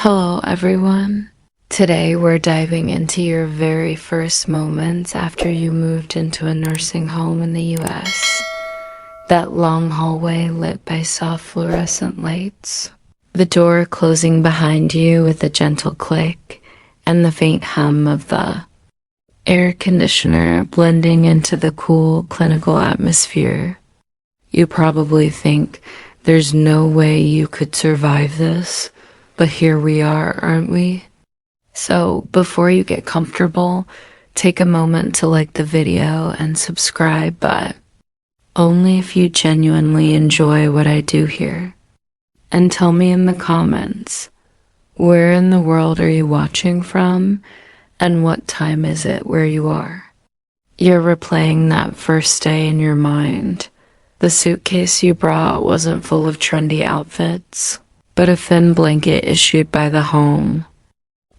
Hello, everyone. Today, we're diving into your very first moments after you moved into a nursing home in the US. That long hallway lit by soft fluorescent lights, the door closing behind you with a gentle click, and the faint hum of the air conditioner blending into the cool clinical atmosphere. You probably think there's no way you could survive this, but here we are, aren't we? So before you get comfortable, take a moment to like the video and subscribe, but only if you genuinely enjoy what I do here. And tell me in the comments, where in the world are you watching from, and what time is it where you are? You're replaying that first day in your mind. The suitcase you brought wasn't full of trendy outfits, but a thin blanket issued by the home.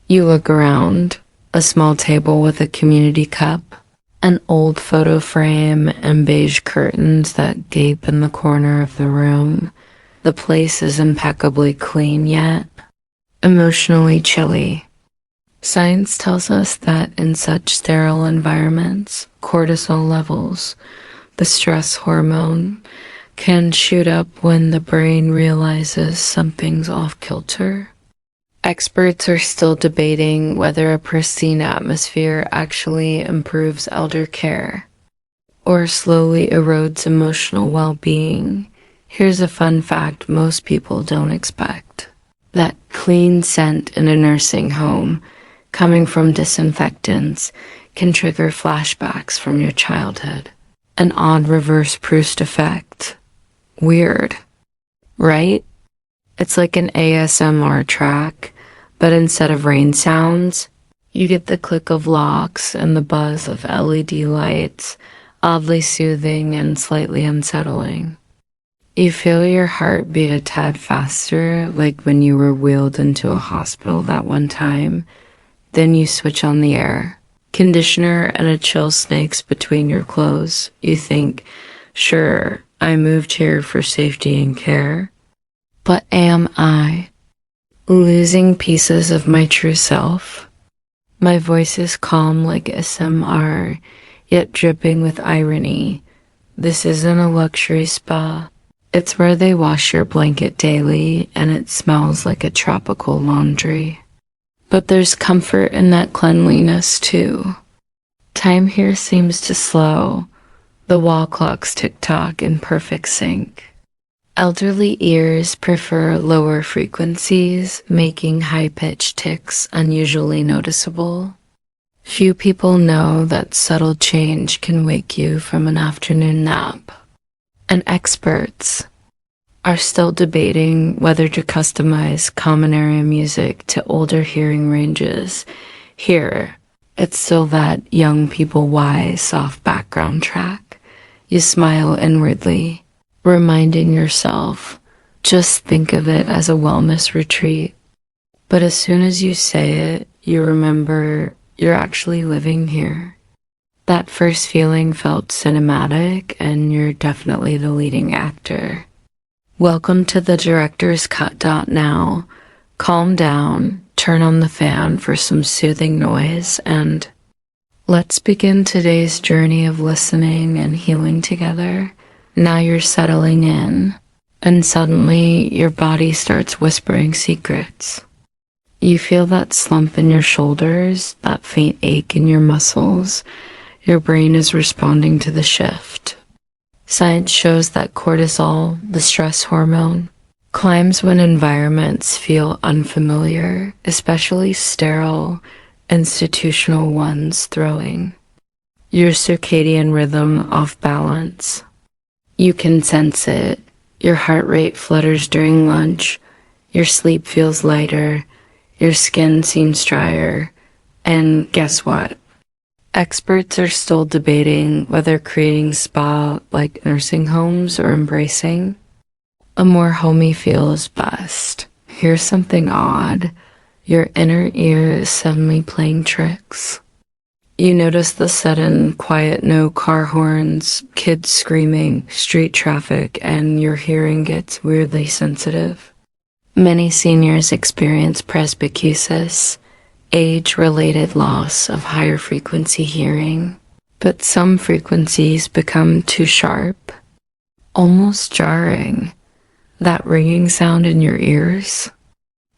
You look around, a small table with a community cup, an old photo frame, and beige curtains that gape in the corner of the room. The place is impeccably clean yet emotionally chilly. Science tells us that in such sterile environments, cortisol levels, the stress hormone, can shoot up when the brain realizes something's off-kilter. Experts are still debating whether a pristine atmosphere actually improves elder care or slowly erodes emotional well-being. Here's a fun fact most people don't expect. That clean scent in a nursing home, coming from disinfectants, can trigger flashbacks from your childhood. An odd reverse Proust effect. Weird, right? It's like an ASMR track, but instead of rain sounds, you get the click of locks and the buzz of LED lights, oddly soothing and slightly unsettling. You feel your heart beat a tad faster, like when you were wheeled into a hospital that one time. Then you switch on the air conditioner and a chill snakes between your clothes. You think, sure, I moved here for safety and care, but am I losing pieces of my true self? My voice is calm like SMR, yet dripping with irony. This isn't a luxury spa. It's where they wash your blanket daily, and it smells like a tropical laundry. But there's comfort in that cleanliness too. Time here seems to slow. The wall clocks tick-tock in perfect sync. Elderly ears prefer lower frequencies, making high-pitched ticks unusually noticeable. Few people know that subtle change can wake you from an afternoon nap. And experts are still debating whether to customize common area music to older hearing ranges. Here, it's still that young people wise soft background track. You smile inwardly, reminding yourself, just think of it as a wellness retreat. But as soon as you say it, you remember you're actually living here. That first feeling felt cinematic, and you're definitely the leading actor. Welcome to the director's cut. Now, calm down, turn on the fan for some soothing noise, and let's begin today's journey of listening and healing together. Now you're settling in, and suddenly your body starts whispering secrets. You feel that slump in your shoulders, that faint ache in your muscles. Your brain is responding to the shift. Science shows that cortisol, the stress hormone, climbs when environments feel unfamiliar, especially sterile, institutional ones throwing your circadian rhythm off balance. You can sense it. Your heart rate flutters during lunch. Your sleep feels lighter. Your skin seems drier. And guess what? Experts are still debating whether creating spa like nursing homes or embracing a more homey feel is best. Here's something odd. Your inner ear is suddenly playing tricks. You notice the sudden quiet, no car horns, kids screaming, street traffic, and your hearing gets weirdly sensitive. Many seniors experience presbycusis, age-related loss of higher frequency hearing, but some frequencies become too sharp, almost jarring, that ringing sound in your ears.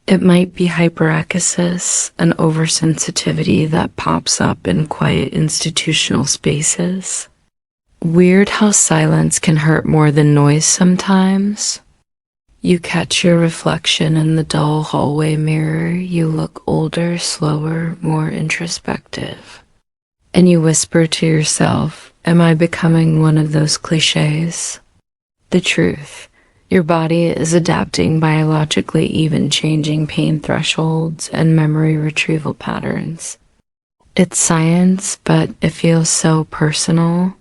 It might be hyperacusis, an oversensitivity that pops up in quiet institutional spaces. Weird how silence can hurt more than noise sometimes. You catch your reflection in the dull hallway mirror. You look older, slower, more introspective. And you whisper to yourself, am I becoming one of those cliches? The truth, your body is adapting biologically, even changing pain thresholds and memory retrieval patterns. It's science, but it feels so personal,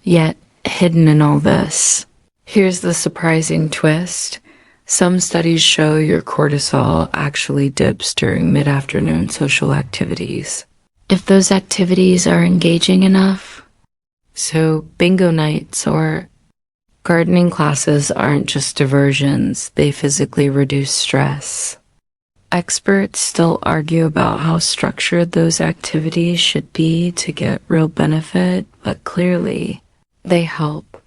yet hidden in all this. Here's the surprising twist. Some studies show your cortisol actually dips during mid-afternoon social activities, if those activities are engaging enough. So bingo nights or gardening classes aren't just diversions, they physically reduce stress. Experts still argue about how structured those activities should be to get real benefit, but clearly they help.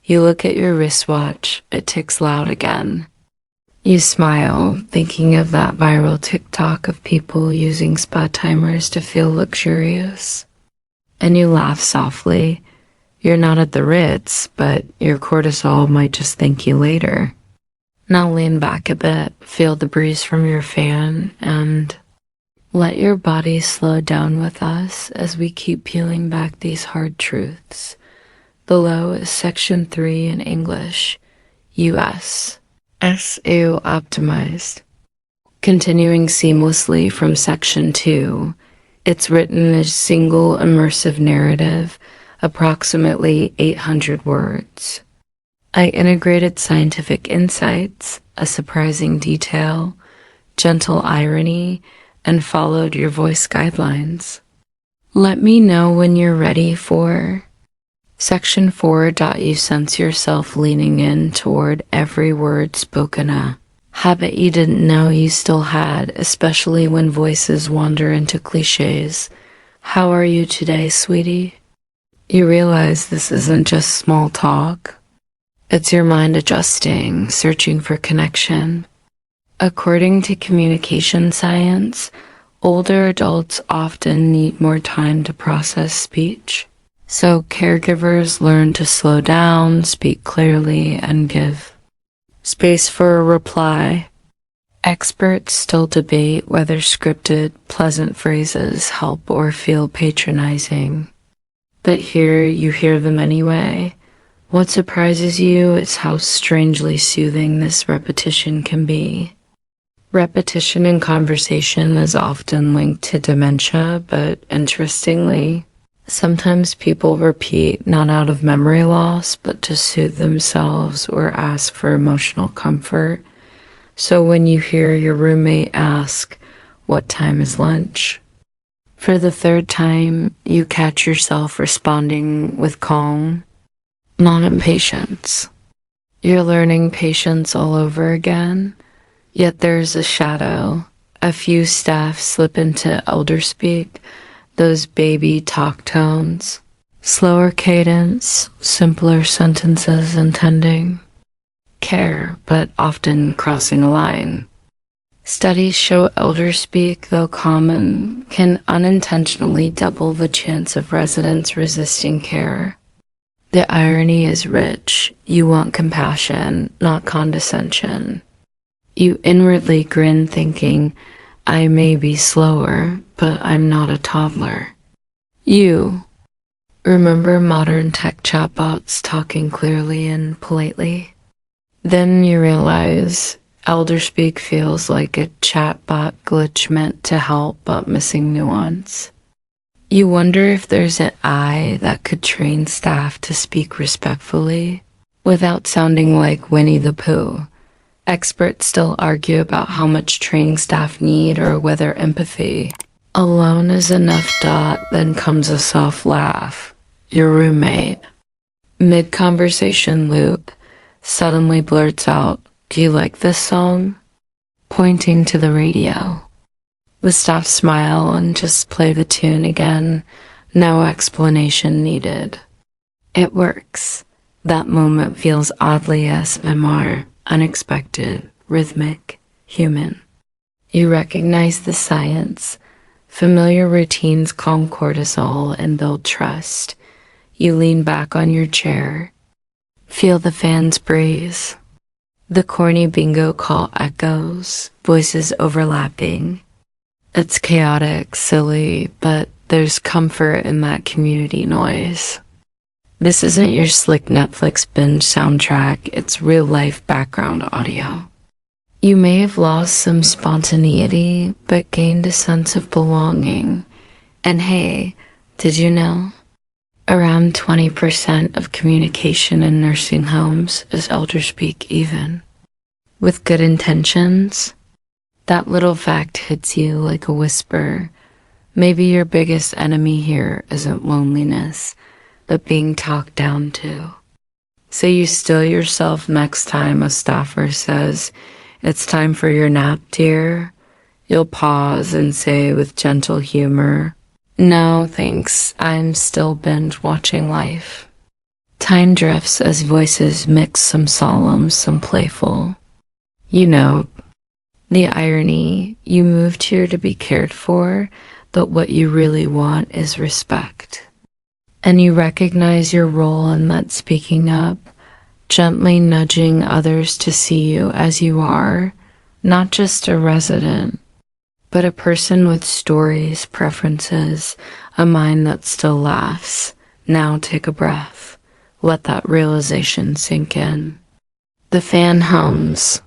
You look at your wristwatch, it ticks loud again. You smile, thinking of that viral TikTok of people using spa timers to feel luxurious. And you laugh softly. You're not at the Ritz, but your cortisol might just thank you later. Now lean back a bit, feel the breeze from your fan, and let your body slow down with us as we keep peeling back these hard truths. Below is Section 3 in English, US. SEO optimized. Continuing seamlessly from Section 2, it's written as single immersive narrative, approximately 800 words. I integrated scientific insights, a surprising detail, gentle irony, and followed your voice guidelines. Let me know when you're ready for Section 4. You sense yourself leaning in toward every word spoken, a habit you didn't know you still had, especially when voices wander into cliches. How are you today, sweetie? You realize this isn't just small talk. It's your mind adjusting, searching for connection. According to communication science, older adults often need more time to process speech. So caregivers learn to slow down, speak clearly, and give space for a reply. Experts still debate whether scripted, pleasant phrases help or feel patronizing. But here you hear them anyway. What surprises you is how strangely soothing this repetition can be. Repetition in conversation is often linked to dementia, but interestingly, sometimes people repeat not out of memory loss, but to soothe themselves or ask for emotional comfort. So when you hear your roommate ask, "What time is lunch?" for the third time, you catch yourself responding with calm, not impatience. You're learning patience all over again, yet there's a shadow. A few staff slip into elder speak, those baby talk tones, slower cadence, simpler sentences intending care, but often crossing a line. Studies show elder speak, though common, can unintentionally double the chance of residents resisting care. The irony is rich. You want compassion, not condescension. You inwardly grin thinking, I may be slower, but I'm not a toddler. You remember modern tech chatbots talking clearly and politely? Then you realize elderspeak feels like a chatbot glitch meant to help but missing nuance. You wonder if there's an I that could train staff to speak respectfully without sounding like Winnie the Pooh. Experts still argue about how much training staff need or whether empathy alone is enough. Then comes a soft laugh. Your roommate, mid-conversation loop, suddenly blurts out, "Do you like this song?" pointing to the radio. The staff smile and just play the tune again, no explanation needed. It works. That moment feels oddly ASMR, unexpected, rhythmic, human. You recognize the science. Familiar routines calm cortisol and build trust. You lean back on your chair. Feel the fans breeze. The corny bingo call echoes, voices overlapping. It's chaotic, silly, but there's comfort in that community noise. This isn't your slick Netflix binge soundtrack, it's real-life background audio. You may have lost some spontaneity, but gained a sense of belonging. And hey, did you know? Around 20% of communication in nursing homes is elder speak even. With good intentions, that little fact hits you like a whisper. Maybe your biggest enemy here isn't loneliness, but being talked down to. So you still yourself next time a staffer says, "It's time for your nap, dear." You'll pause and say with gentle humor, "No, thanks, I'm still binge watching life." Time drifts as voices mix, some solemn, some playful. You know, the irony, you moved here to be cared for, but what you really want is respect. And you recognize your role in that, speaking up, gently nudging others to see you as you are, not just a resident, but a person with stories, preferences, a mind that still laughs. Now take a breath. Let that realization sink in. The fan hums.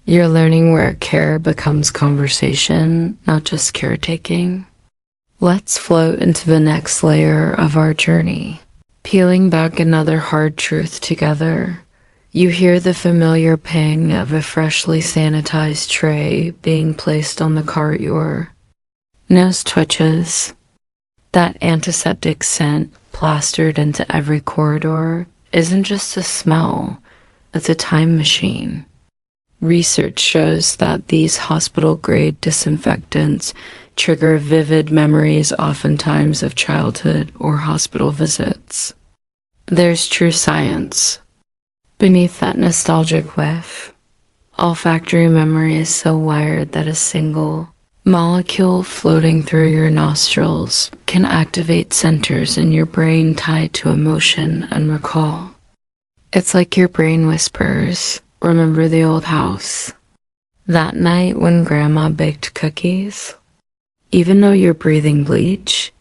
You're learning where care becomes conversation, not just caretaking. Let's float into the next layer of our journey. Peeling back another hard truth together, you hear the familiar ping of a freshly sanitized tray being placed on the cart. Your nose twitches. That antiseptic scent plastered into every corridor isn't just a smell, it's a time machine. Research shows that these hospital-grade disinfectants trigger vivid memories, oftentimes of childhood or hospital visits. There's true science beneath that nostalgic whiff. Olfactory memory is so wired that a single molecule floating through your nostrils can activate centers in your brain tied to emotion and recall. It's like your brain whispers, "Remember the old house? That night when Grandma baked cookies?" Even though you're breathing bleach,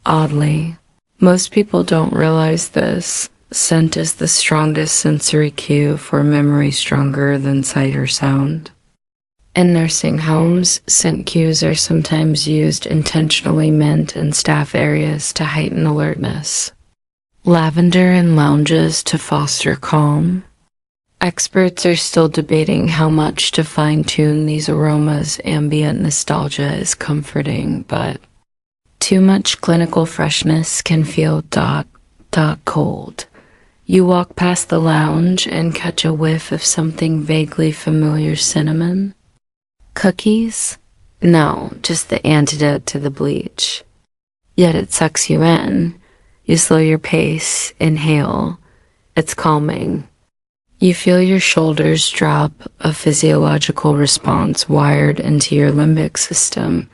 oddly, most people don't realize this. Scent is the strongest sensory cue for memory, stronger than sight or sound. In nursing homes, scent cues are sometimes used intentionally, meant in staff areas to heighten alertness. Lavender in lounges to foster calm. Experts are still debating how much to fine-tune these aromas. Ambient nostalgia is comforting, but too much clinical freshness can feel cold. You walk past the lounge and catch a whiff of something vaguely familiar. Cinnamon? Cookies? No, just the antidote to the bleach. Yet it sucks you in. You slow your pace, inhale. It's calming. You feel your shoulders drop, a physiological response wired into your limbic system.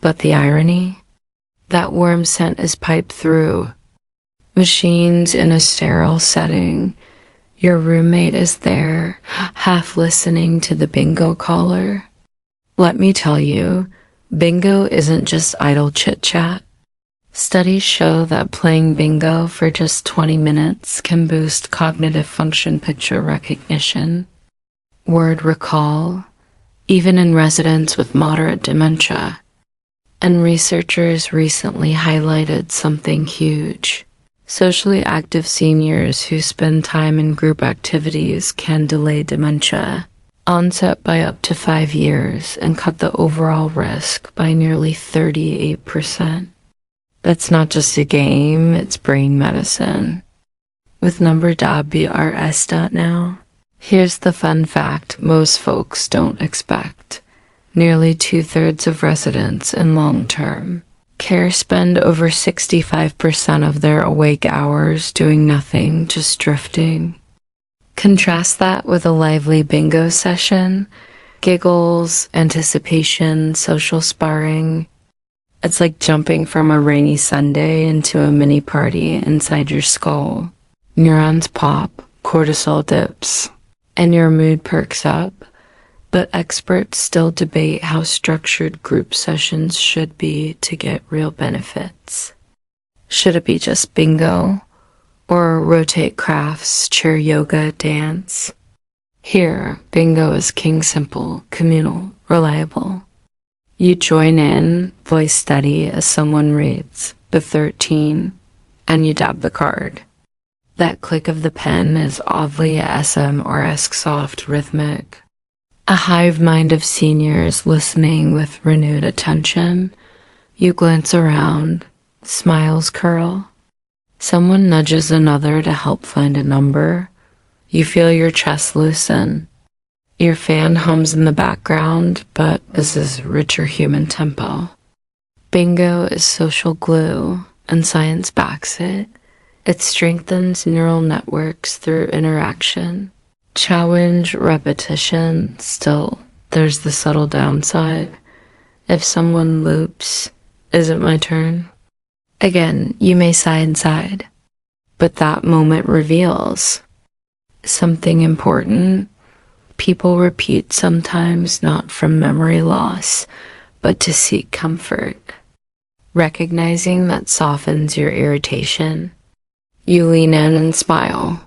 But the irony? That warm scent is piped through. Machines in a sterile setting. Your roommate is there, half listening to the bingo caller. Let me tell you, bingo isn't just idle chit-chat. Studies show that playing bingo for just 20 minutes can boost cognitive function, picture recognition, word recall, even in residents with moderate dementia. And researchers recently highlighted something huge. Socially active seniors who spend time in group activities can delay dementia onset by up to 5 years and cut the overall risk by nearly 38%. That's not just a game, it's brain medicine. With number.brs.now, Here's the fun fact most folks don't expect. Nearly 2/3 of residents in long-term care spend over 65% of their awake hours doing nothing, just drifting. Contrast that with a lively bingo session, giggles, anticipation, social sparring. It's like jumping from a rainy Sunday into a mini party inside your skull. Neurons pop, cortisol dips, and your mood perks up. But experts still debate how structured group sessions should be to get real benefits. Should it be just bingo? Or rotate crafts, chair yoga, dance? Here, bingo is king simple, communal, reliable. You join in, voice steady as someone reads the 13, and you dab the card. That click of the pen is oddly ASMR-esque soft, rhythmic. A hive mind of seniors listening with renewed attention. You glance around, smiles curl. Someone nudges another to help find a number. You feel your chest loosen. Your fan hums in the background, but this is richer human tempo. Bingo is social glue, and science backs it. It strengthens neural networks through interaction. Challenge, repetition, still, there's the subtle downside. If someone loops, is it my turn? Again, you may side, but that moment reveals something important. People repeat sometimes not from memory loss, but to seek comfort. Recognizing that softens your irritation. You lean in and smile.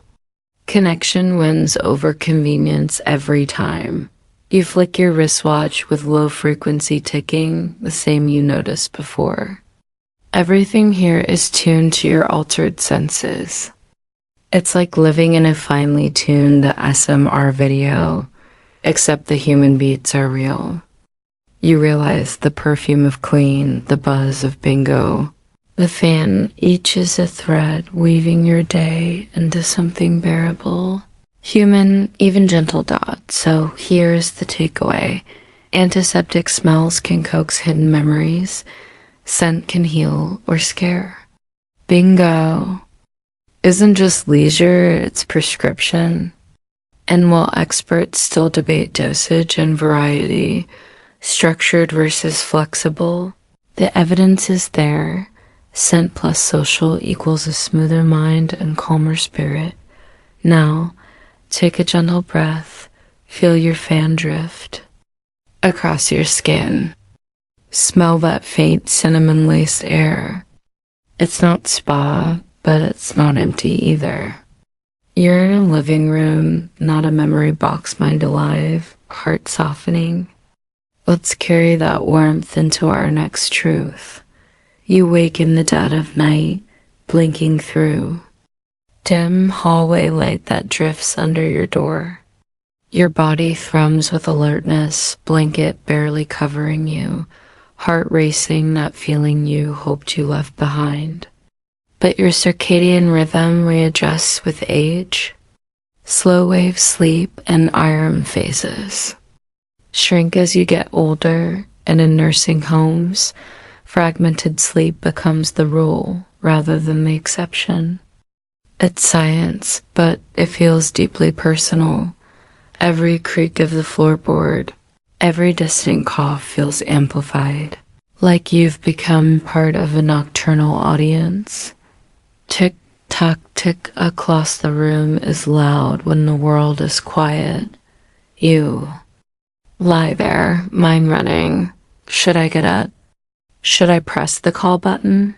Connection wins over convenience every time. You flick your wristwatch with low-frequency ticking, the same you noticed before. Everything here is tuned to your altered senses. It's like living in a finely tuned ASMR video, except the human beats are real. You realize the perfume of clean, the buzz of bingo. The fan, each is a thread weaving your day into something bearable. Human, even gentle dots. So here's the takeaway. Antiseptic smells can coax hidden memories. Scent can heal or scare. Bingo isn't just leisure, it's prescription. And while experts still debate dosage and variety, structured versus flexible, the evidence is there. Scent plus social equals a smoother mind and calmer spirit. Now, take a gentle breath, feel your fan drift across your skin. Smell that faint cinnamon-laced air. It's not spa, but it's not empty either. You're in a living room, not a memory box, mind alive, heart softening. Let's carry that warmth into our next truth. You wake in the dead of night, blinking through. Dim hallway light that drifts under your door. Your body thrums with alertness, blanket barely covering you, heart racing, that feeling you hoped you left behind. But your circadian rhythm readjusts with age. Slow wave sleep and IRM phases shrink as you get older, and in nursing homes, fragmented sleep becomes the rule rather than the exception. It's science, but it feels deeply personal. Every creak of the floorboard, every distant cough feels amplified, like you've become part of a nocturnal audience. Tick-tock tick across the room is loud when the world is quiet. You lie there, mind running. Should I get up? Should I press the call button?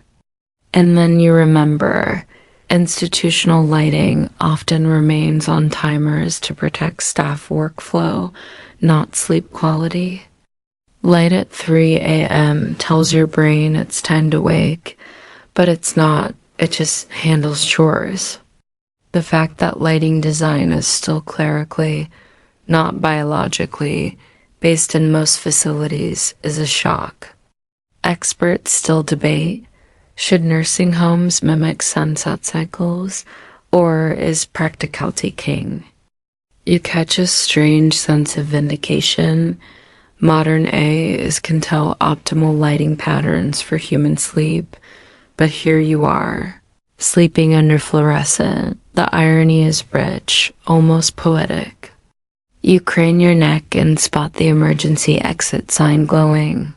And then you remember, institutional lighting often remains on timers to protect staff workflow, not sleep quality. Light at 3 a.m. tells your brain it's time to wake, but it's not. It just handles chores. The fact that lighting design is still clerically, not biologically, based in most facilities is a shock. Experts still debate, should nursing homes mimic sunset cycles, or is practicality king? You catch a strange sense of vindication. Modern AIs can tell optimal lighting patterns for human sleep, but here you are, sleeping under fluorescent. The irony is rich, almost poetic. You crane your neck and spot the emergency exit sign glowing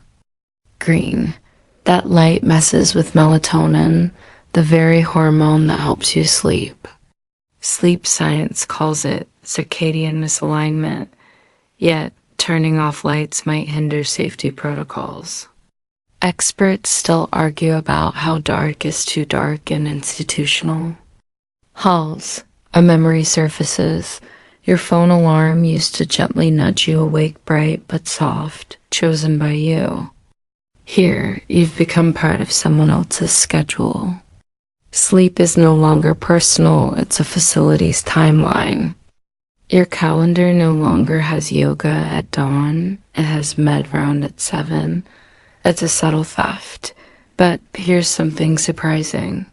green. That light messes with melatonin, the very hormone that helps you sleep. Sleep science calls it circadian misalignment, yet turning off lights might hinder safety protocols. Experts still argue about how dark is too dark and institutional. Halls, a memory surfaces. Your phone alarm used to gently nudge you awake, bright but soft, chosen by you. Here, you've become part of someone else's schedule. Sleep is no longer personal, it's a facility's timeline. Your calendar no longer has yoga at dawn, it has med round at 7. It's a subtle theft, but here's something surprising.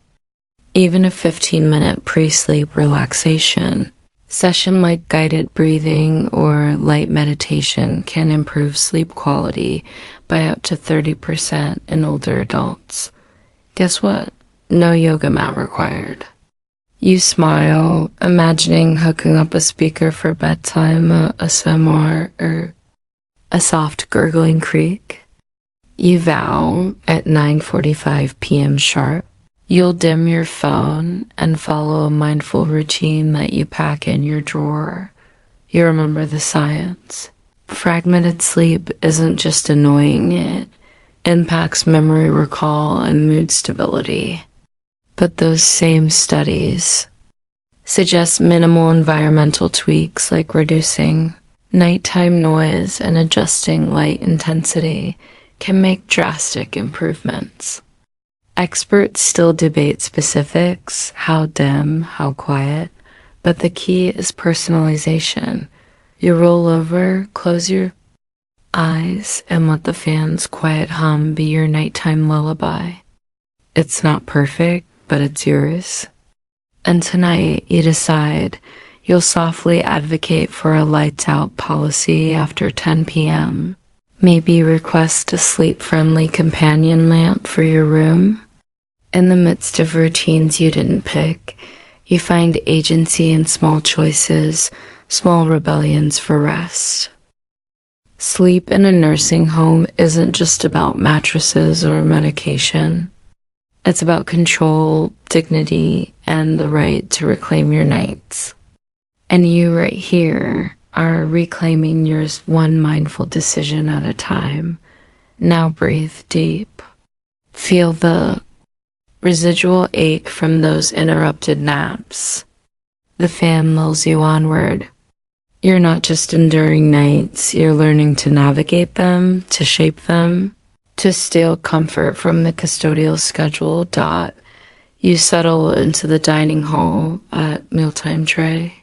Even a 15-minute pre-sleep relaxation session like guided breathing or light meditation can improve sleep quality by up to 30% in older adults. Guess what? No yoga mat required. You smile, imagining hooking up a speaker for bedtime, a ASMR, or a soft gurgling creak. You vow at 9:45 p.m. sharp, you'll dim your phone and follow a mindful routine that you pack in your drawer. You remember the science. Fragmented sleep isn't just annoying, it impacts memory recall and mood stability. But those same studies suggest minimal environmental tweaks like reducing nighttime noise and adjusting light intensity can make drastic improvements. Experts still debate specifics, how dim, how quiet, but the key is personalization. You roll over, close your eyes, and let the fan's quiet hum be your nighttime lullaby. It's not perfect, but it's yours. And tonight, you decide you'll softly advocate for a lights-out policy after 10 p.m. Maybe request a sleep-friendly companion lamp for your room. In the midst of routines you didn't pick, you find agency in small choices, small rebellions for rest. Sleep in a nursing home isn't just about mattresses or medication. It's about control, dignity, and the right to reclaim your nights. And you right here are reclaiming yours one mindful decision at a time. Now breathe deep. Feel the residual ache from those interrupted naps. The fan lulls you onward. You're not just enduring nights, you're learning to navigate them, to shape them, to steal comfort from the custodial schedule. You settle into the dining hall at mealtime tray.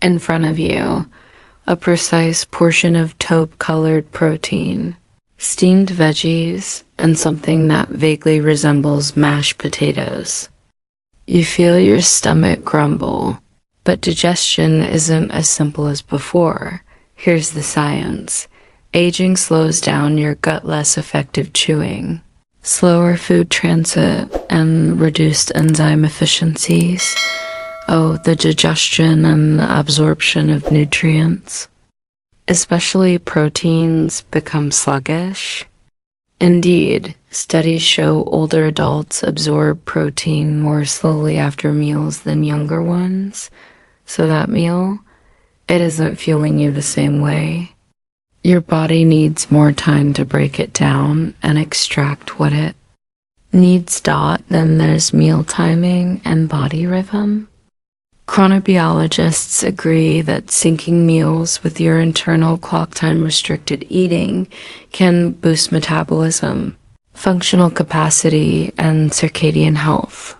In front of you, a precise portion of taupe-colored protein, steamed veggies, and something that vaguely resembles mashed potatoes. You feel your stomach grumble, but digestion isn't as simple as before. Here's the science. Aging slows down your gut less effective chewing. Slower food transit and reduced enzyme efficiencies. The digestion and the absorption of nutrients, especially proteins, become sluggish. Indeed, studies show older adults absorb protein more slowly after meals than younger ones. So that meal, it isn't fueling you the same way. Your body needs more time to break it down and extract what it needs. Then there's meal timing and body rhythm. Chronobiologists agree that syncing meals with your internal clock time restricted eating can boost metabolism, functional capacity, and circadian health.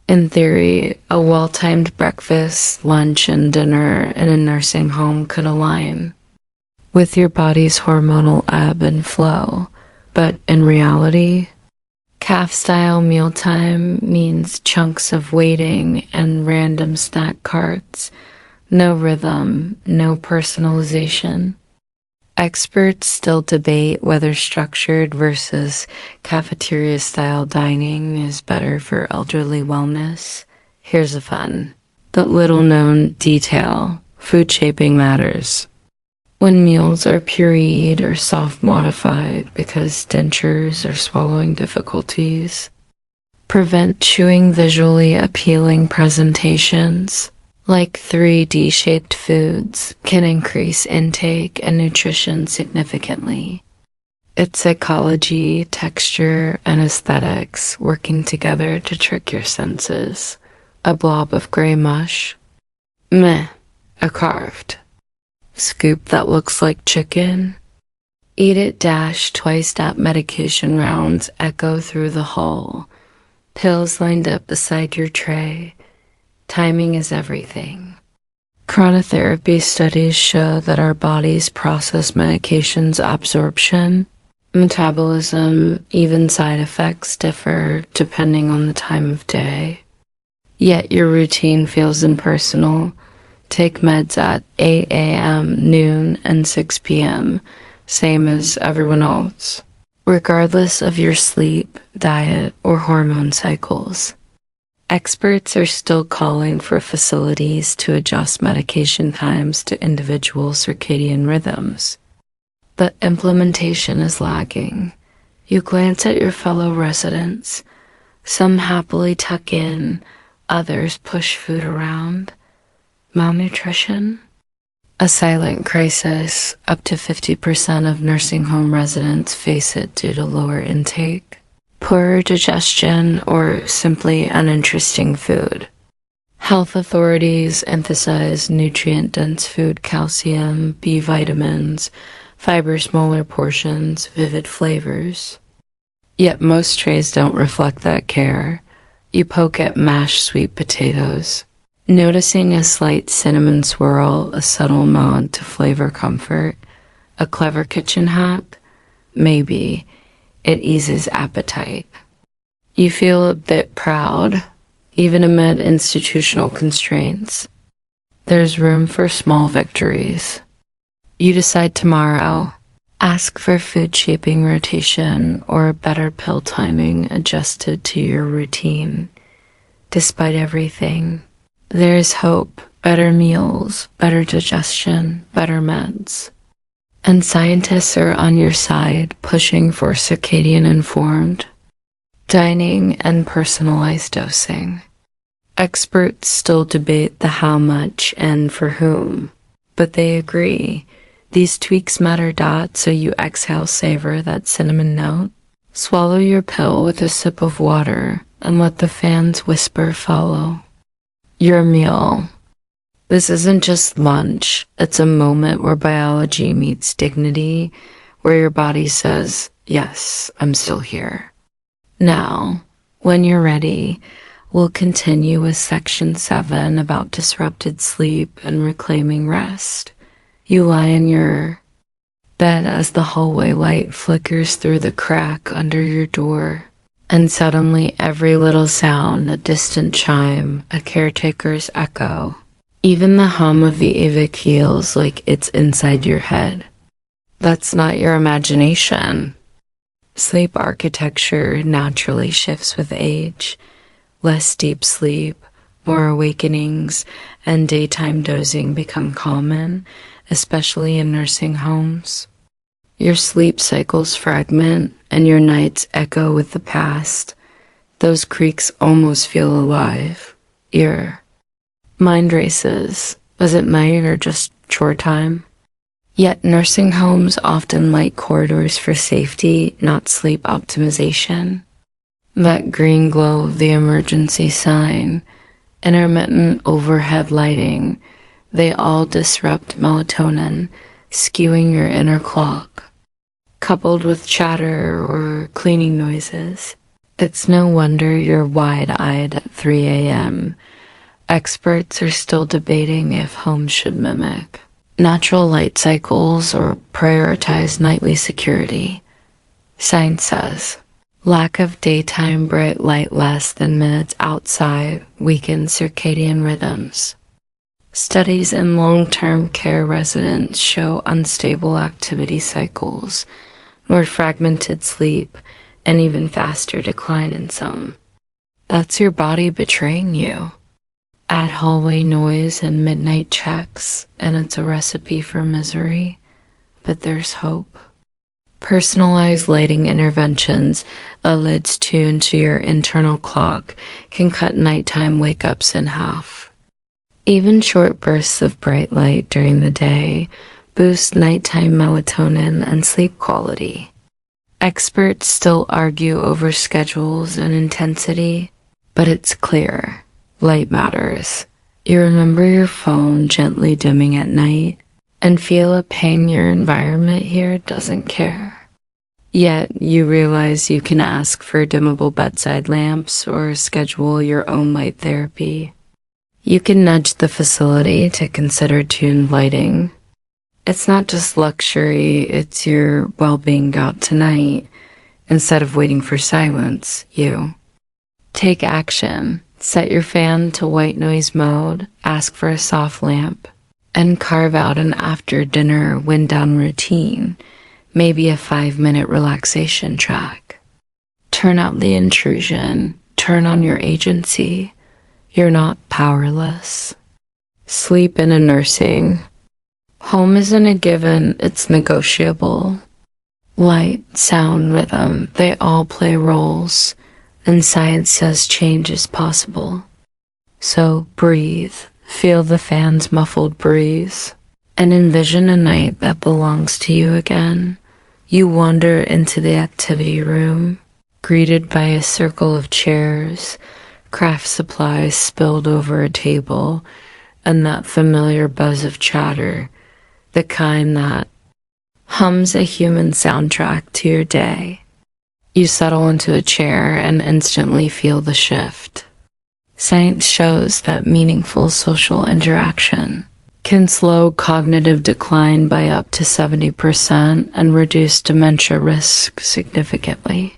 In theory, a well-timed breakfast, lunch, and dinner in a nursing home could align with your body's hormonal ebb and flow, but in reality, calf-style mealtime means chunks of waiting and random snack carts, No rhythm, no personalization. Experts still debate whether structured versus cafeteria-style dining is better for elderly wellness. Here's a fun, but little-known detail. Food shaping matters. When meals are pureed or soft-modified because dentures or swallowing difficulties, prevent chewing visually appealing presentations. Like 3D-shaped foods can increase intake and nutrition significantly. It's psychology, texture, and aesthetics working together to trick your senses. A blob of gray mush? Meh. A carved scoop that looks like chicken? Eat it dashed twice-step medication rounds echo through the hall. Pills lined up beside your tray. Timing is everything. Chronotherapy studies show that our bodies process medication's absorption, metabolism, even side effects differ depending on the time of day. Yet your routine feels impersonal. Take meds at 8 a.m., noon, and 6 p.m., same as everyone else, regardless of your sleep, diet, or hormone cycles. Experts are still calling for facilities to adjust medication times to individual circadian rhythms, but implementation is lagging. You glance at your fellow residents. Some happily tuck in, others push food around. Malnutrition? A silent crisis. Up to 50% of nursing home residents face it due to lower intake, poorer digestion, or simply uninteresting food. Health authorities emphasize nutrient-dense food, calcium, B vitamins, fiber, smaller portions, vivid flavors. Yet most trays don't reflect that care. You poke at mashed sweet potatoes, noticing a slight cinnamon swirl, a subtle nod to flavor comfort, a clever kitchen hack? Maybe. It eases appetite. You feel a bit proud, even amid institutional constraints. There's room for small victories. You decide tomorrow. Ask for food shaping rotation or better pill timing adjusted to your routine. Despite everything, there is hope, better meals, better digestion, better meds. And scientists are on your side, pushing for circadian-informed dining and personalized dosing. Experts still debate the how much and for whom, but they agree. These tweaks matter. So you exhale, savor that cinnamon note. Swallow your pill with a sip of water and let the fans whisper follow. Your meal. This isn't just lunch, it's a moment where biology meets dignity, where your body says, yes, I'm still here. Now, when you're ready, we'll continue with section 7 about disrupted sleep and reclaiming rest. You lie in your bed as the hallway light flickers through the crack under your door. And suddenly every little sound, a distant chime, a caretaker's echo, even the hum of the Eva feels like it's inside your head. That's not your imagination. Sleep architecture naturally shifts with age. Less deep sleep, more awakenings, and daytime dozing become common, especially in nursing homes. Your sleep cycles fragment, and your nights echo with the past. Those creaks almost feel alive. Your mind races. Was it night or just chore time? Yet nursing homes often light corridors for safety, not sleep optimization. That green glow of the emergency sign, intermittent overhead lighting, they all disrupt melatonin, skewing your inner clock. Coupled with chatter or cleaning noises, it's no wonder you're wide-eyed at 3 a.m. Experts are still debating if homes should mimic natural light cycles or prioritize nightly security. Science says lack of daytime bright light less than minutes outside weakens circadian rhythms. Studies in long-term care residents show unstable activity cycles, more fragmented sleep, and even faster decline in some. That's your body betraying you. Add hallway noise and midnight checks, and it's a recipe for misery. But there's hope. Personalized lighting interventions, a lid's tuned to your internal clock, can cut nighttime wake-ups in half. Even short bursts of bright light during the day boost nighttime melatonin and sleep quality. Experts still argue over schedules and intensity, but it's clear. Light matters. You remember your phone gently dimming at night and feel a pang your environment here doesn't care. Yet you realize you can ask for dimmable bedside lamps or schedule your own light therapy. You can nudge the facility to consider tuned lighting. It's not just luxury, it's your well-being out tonight. Instead of waiting for silence, you take action. Set your fan to white noise mode, ask for a soft lamp, and carve out an after-dinner wind-down routine, maybe a 5-minute relaxation track. Turn out the intrusion, turn on your agency. You're not powerless. Sleep in a nursing. Home isn't a given, it's negotiable. Light, sound, rhythm, they all play roles. And science says change is possible. So breathe, feel the fan's muffled breeze, and envision a night that belongs to you again. You wander into the activity room, greeted by a circle of chairs, craft supplies spilled over a table, and that familiar buzz of chatter, the kind that hums a human soundtrack to your day. You settle into a chair and instantly feel the shift. Science shows that meaningful social interaction can slow cognitive decline by up to 70% and reduce dementia risk significantly.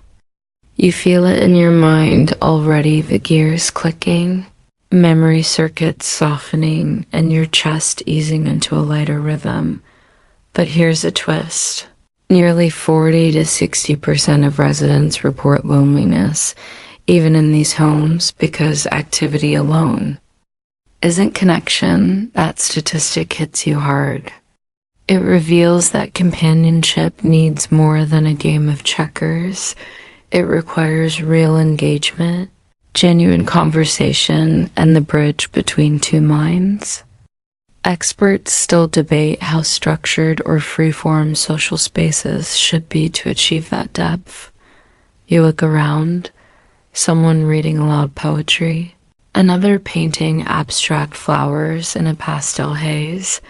You feel it in your mind already, the gears clicking, memory circuits softening, and your chest easing into a lighter rhythm. But here's a twist. Nearly 40 to 60% of residents report loneliness, even in these homes, because activity alone isn't connection. That statistic hits you hard. It reveals that companionship needs more than a game of checkers. It requires real engagement, genuine conversation, and the bridge between two minds. Experts still debate how structured or free-form social spaces should be to achieve that depth. You look around, someone reading aloud poetry, another painting abstract flowers in a pastel haze,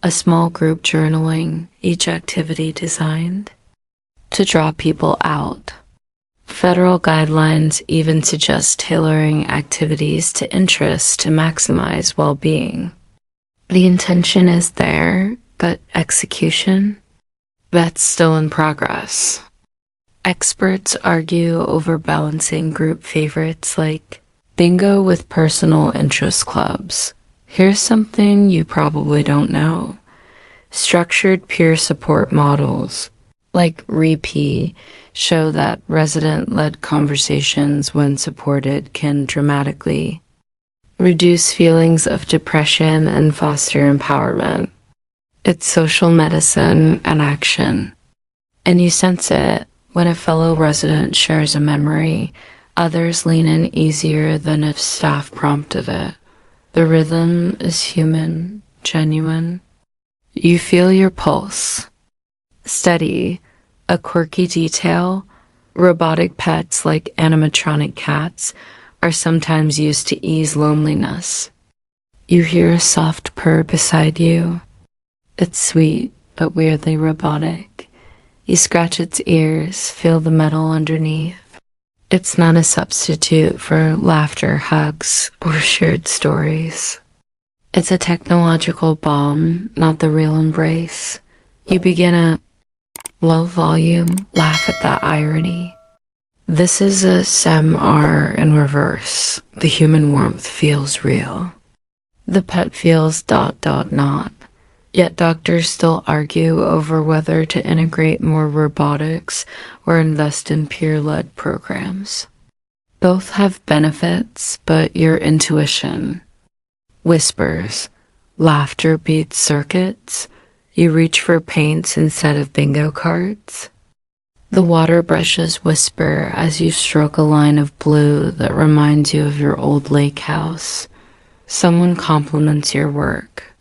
a small group journaling, each activity designed to draw people out. Federal guidelines even suggest tailoring activities to interests to maximize well-being. The intention is there, but execution? That's still in progress. Experts argue over balancing group favorites like bingo with personal interest clubs. Here's something you probably don't know. Structured peer support models, like REP, show that resident-led conversations, when supported, can dramatically reduce feelings of depression and foster empowerment. It's social medicine and action. And you sense it when a fellow resident shares a memory. Others lean in easier than if staff prompted it. The rhythm is human, genuine. You feel your pulse. Steady, a quirky detail. Robotic pets like animatronic cats are sometimes used to ease loneliness. You hear a soft purr beside you. It's sweet, but weirdly robotic. You scratch its ears, feel the metal underneath. It's not a substitute for laughter, hugs, or shared stories. It's a technological balm, not the real embrace. You begin a low volume laugh at that irony. This is a SEM-R in reverse. The human warmth feels real. The pet feels ... not. Yet doctors still argue over whether to integrate more robotics or invest in peer-led programs. Both have benefits, but your intuition whispers, laughter beats circuits, you reach for paints instead of bingo cards. The water brushes whisper as you stroke a line of blue that reminds you of your old lake house. Someone compliments your work.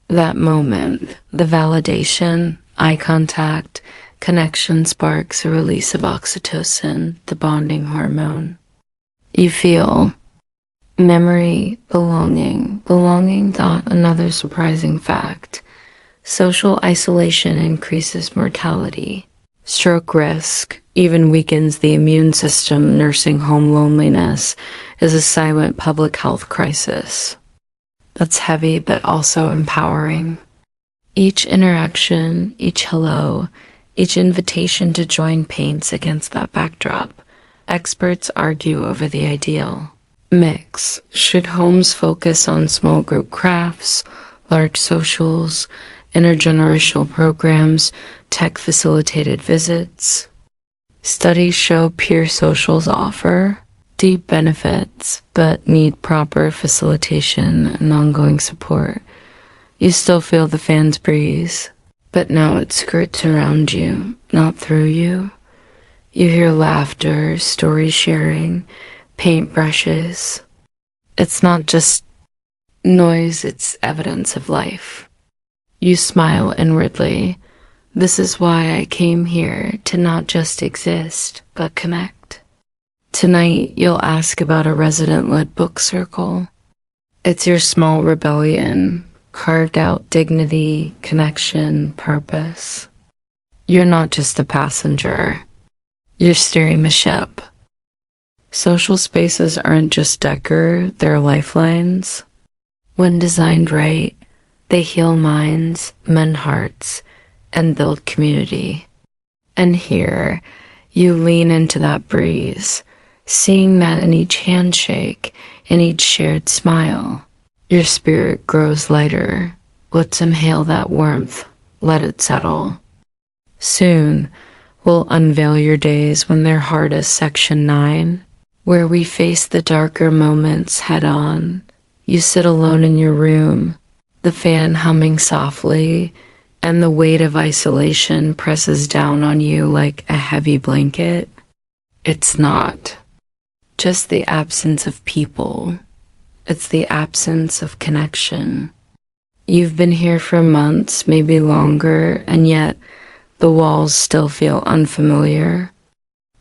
That moment, the validation, eye contact, connection sparks a release of oxytocin, the bonding hormone. You feel memory, belonging. Another surprising fact. Social isolation increases mortality. Stroke risk even weakens the immune system. Nursing home loneliness is a silent public health crisis. That's heavy but also empowering. Each interaction, each hello, each invitation to join paints against that backdrop. Experts argue over the ideal mix. Should homes focus on small group crafts, large socials, intergenerational programs, tech-facilitated visits? Studies show peer socials offer deep benefits, but need proper facilitation and ongoing support. You still feel the fan's breeze, but now it skirts around you, not through you. You hear laughter, story sharing, paintbrushes. It's not just noise, it's evidence of life. You smile inwardly. This is why I came here, to not just exist, but connect. Tonight, you'll ask about a resident-led book circle. It's your small rebellion, carved out dignity, connection, purpose. You're not just a passenger. You're steering the ship. Social spaces aren't just decor, they're lifelines. When designed right, they heal minds, mend hearts, and build community. And here, you lean into that breeze, seeing that in each handshake, in each shared smile. Your spirit grows lighter. Let's inhale that warmth, let it settle. Soon, we'll unveil your days when they're hardest. Section 9, where we face the darker moments head on. You sit alone in your room, the fan humming softly, and the weight of isolation presses down on you like a heavy blanket. It's not just the absence of people. It's the absence of connection. You've been here for months, maybe longer, and yet the walls still feel unfamiliar.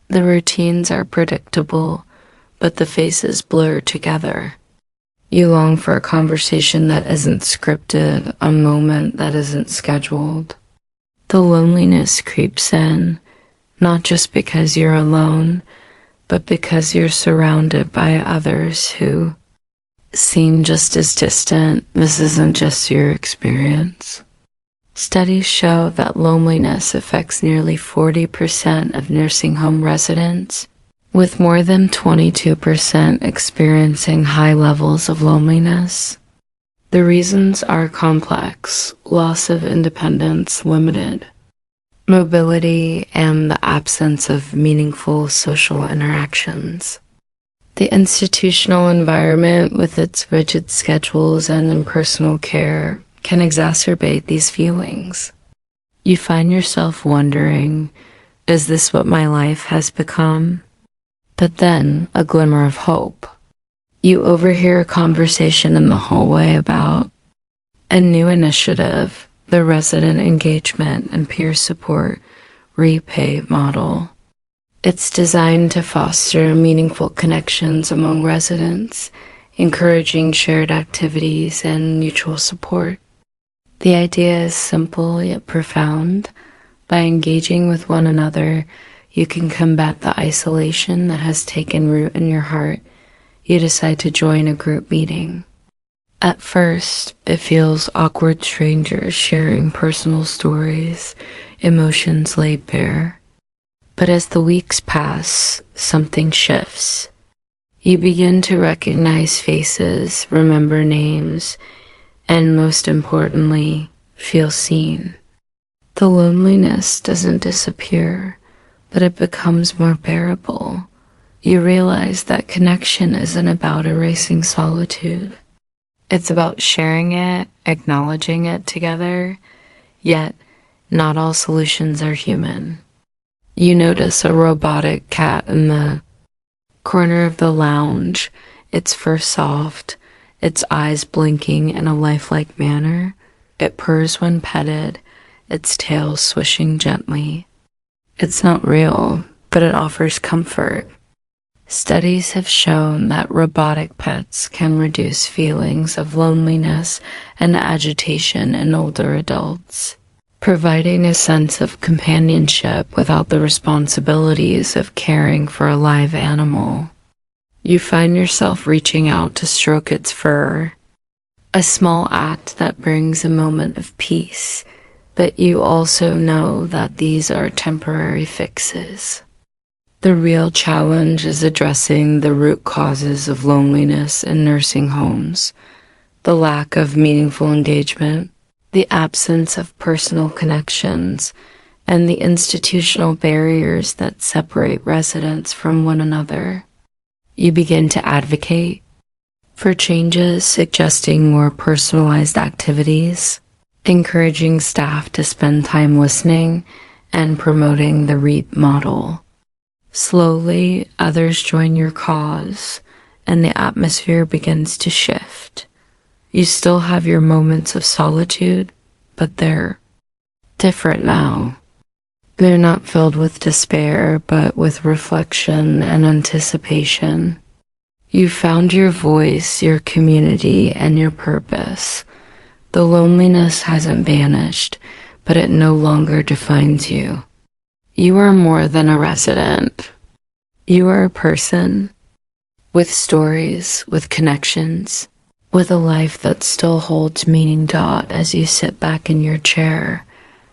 The routines are predictable, but the faces blur together. You long for a conversation that isn't scripted, a moment that isn't scheduled. The loneliness creeps in, not just because you're alone, but because you're surrounded by others who seem just as distant. This isn't just your experience. Studies show that loneliness affects nearly 40% of nursing home residents, with more than 22% experiencing high levels of loneliness. The reasons are complex: loss of independence, limited mobility, and the absence of meaningful social interactions. The institutional environment, with its rigid schedules and impersonal care, can exacerbate these feelings. You find yourself wondering, is this what my life has become? But then, a glimmer of hope. You overhear a conversation in the hallway about a new initiative, the Resident Engagement and Peer Support Repay model. It's designed to foster meaningful connections among residents, encouraging shared activities and mutual support. The idea is simple yet profound. By engaging with one another, you can combat the isolation that has taken root in your heart. You decide to join a group meeting. At first, it feels awkward, strangers sharing personal stories, emotions laid bare. But as the weeks pass, something shifts. You begin to recognize faces, remember names, and most importantly, feel seen. The loneliness doesn't disappear, but it becomes more bearable. You realize that connection isn't about erasing solitude. It's about sharing it, acknowledging it together, yet not all solutions are human. You notice a robotic cat in the corner of the lounge, its fur soft, its eyes blinking in a lifelike manner. It purrs when petted, its tail swishing gently. It's not real, but it offers comfort. Studies have shown that robotic pets can reduce feelings of loneliness and agitation in older adults, providing a sense of companionship without the responsibilities of caring for a live animal. You find yourself reaching out to stroke its fur, a small act that brings a moment of peace, but you also know that these are temporary fixes. The real challenge is addressing the root causes of loneliness in nursing homes, the lack of meaningful engagement, the absence of personal connections, and the institutional barriers that separate residents from one another. You begin to advocate for changes, suggesting more personalized activities, encouraging staff to spend time listening, and promoting the REAP model. Slowly, others join your cause, and the atmosphere begins to shift. You still have your moments of solitude, but they're different now. They're not filled with despair, but with reflection and anticipation. You found your voice, your community, and your purpose. The loneliness hasn't vanished, but it no longer defines you. You are more than a resident. You are a person with stories, with connections, with a life that still holds meaning. As you sit back in your chair,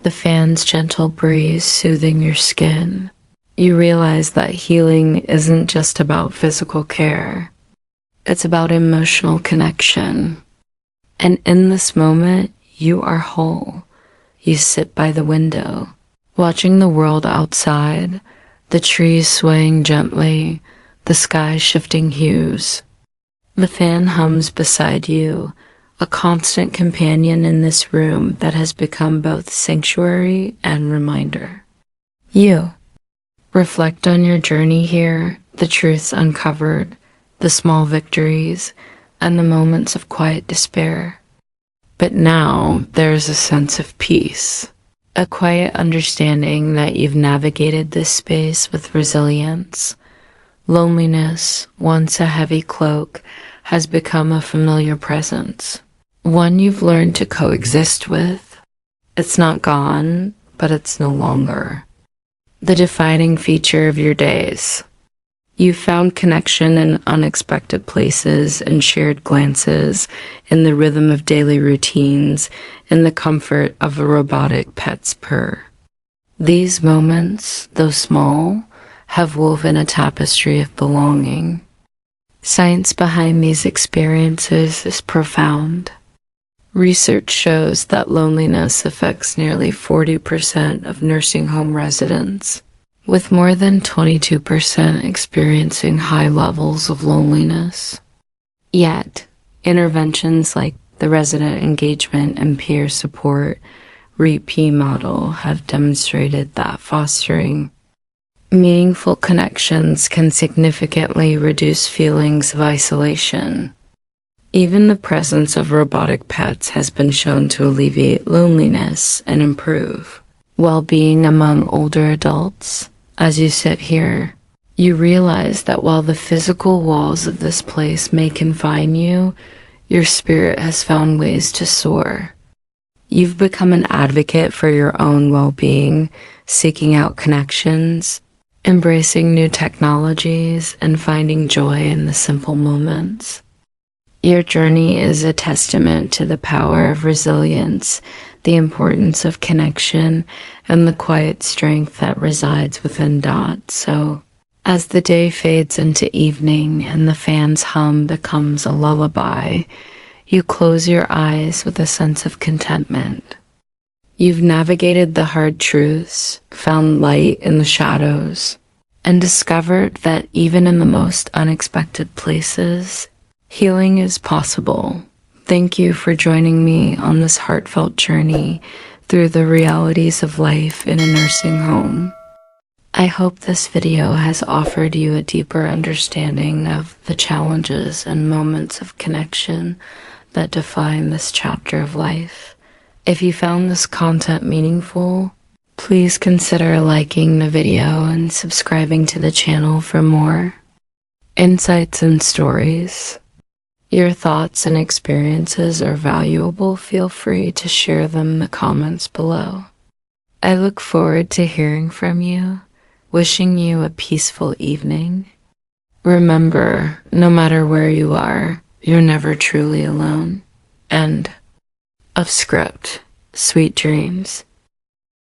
the fan's gentle breeze soothing your skin, you realize that healing isn't just about physical care. It's about emotional connection. And in this moment, you are whole. You sit by the window, watching the world outside, the trees swaying gently, the sky shifting hues. The fan hums beside you, a constant companion in this room that has become both sanctuary and reminder. You reflect on your journey here, the truths uncovered, the small victories, and the moments of quiet despair. But now there's a sense of peace, a quiet understanding that you've navigated this space with resilience. Loneliness, once a heavy cloak, has become a familiar presence, one you've learned to coexist with. It's not gone, but it's no longer the defining feature of your days. You found connection in unexpected places and shared glances, in the rhythm of daily routines, in the comfort of a robotic pet's purr. These moments, though small, have woven a tapestry of belonging. Science behind these experiences is profound. Research shows that loneliness affects nearly 40% of nursing home residents, with more than 22% experiencing high levels of loneliness. Yet, interventions like the resident engagement and peer support REAP model have demonstrated that fostering meaningful connections can significantly reduce feelings of isolation. Even the presence of robotic pets has been shown to alleviate loneliness and improve well-being among older adults. As you sit here, you realize that while the physical walls of this place may confine you, your spirit has found ways to soar. You've become an advocate for your own well-being, seeking out connections, embracing new technologies, and finding joy in the simple moments. Your journey is a testament to the power of resilience, the importance of connection, and the quiet strength that resides within. So, As the day fades into evening and the fan's hum becomes a lullaby, you close your eyes with a sense of contentment. You've navigated the hard truths, found light in the shadows, and discovered that even in the most unexpected places, healing is possible. Thank you for joining me on this heartfelt journey through the realities of life in a nursing home. I hope this video has offered you a deeper understanding of the challenges and moments of connection that define this chapter of life. If you found this content meaningful, please consider liking the video and subscribing to the channel for more insights and stories. Your thoughts and experiences are valuable. Feel free to share them in the comments below. I look forward to hearing from you. Wishing you a peaceful evening. Remember, no matter where you are, you're never truly alone. End of script. Sweet dreams.